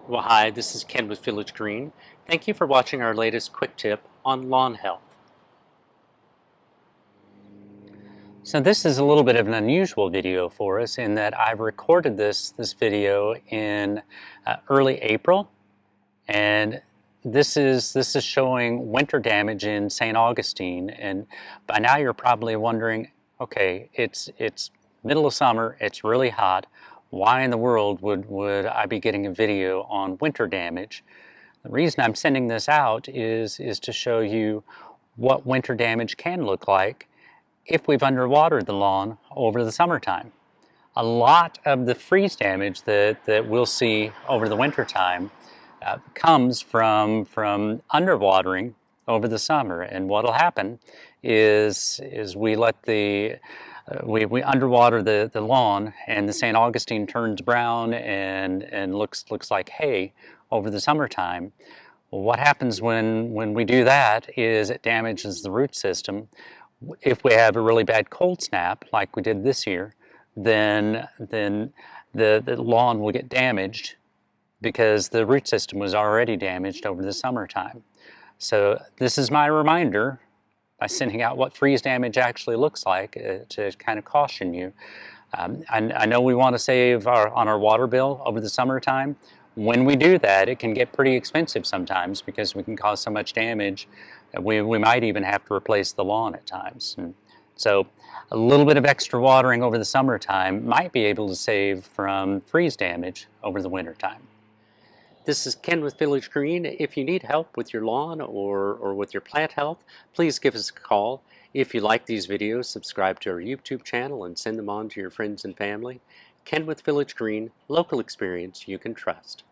Well, hi, this is Ken with Village Green. Thank you for watching our latest quick tip on lawn health. So this is a little bit of an unusual video for us in that I've recorded this video in early April, and this is showing winter damage in St. Augustine. And by now you're probably wondering, okay, it's middle of summer, it's really hot. Why in the world would I be getting a video on winter damage? The reason I'm sending this out is to show you what winter damage can look like if we've underwatered the lawn over the summertime. A lot of the freeze damage that we'll see over the winter time comes from underwatering over the summer. And what'll happen is we let we underwater the lawn, and the St. Augustine turns brown and looks like hay over the summertime. Well, what happens when we do that is it damages the root system. If we have a really bad cold snap like we did this year, then the lawn will get damaged because the root system was already damaged over the summertime. So this is my reminder by sending out what freeze damage actually looks like to kind of caution you. I know we want to save on our water bill over the summertime. When we do that, it can get pretty expensive sometimes because we can cause so much damage that we might even have to replace the lawn at times. And so a little bit of extra watering over the summertime might be able to save from freeze damage over the wintertime. This is Ken with Village Green. If you need help with your lawn or with your plant health, please give us a call. If you like these videos, subscribe to our YouTube channel and send them on to your friends and family. Ken with Village Green, local experience you can trust.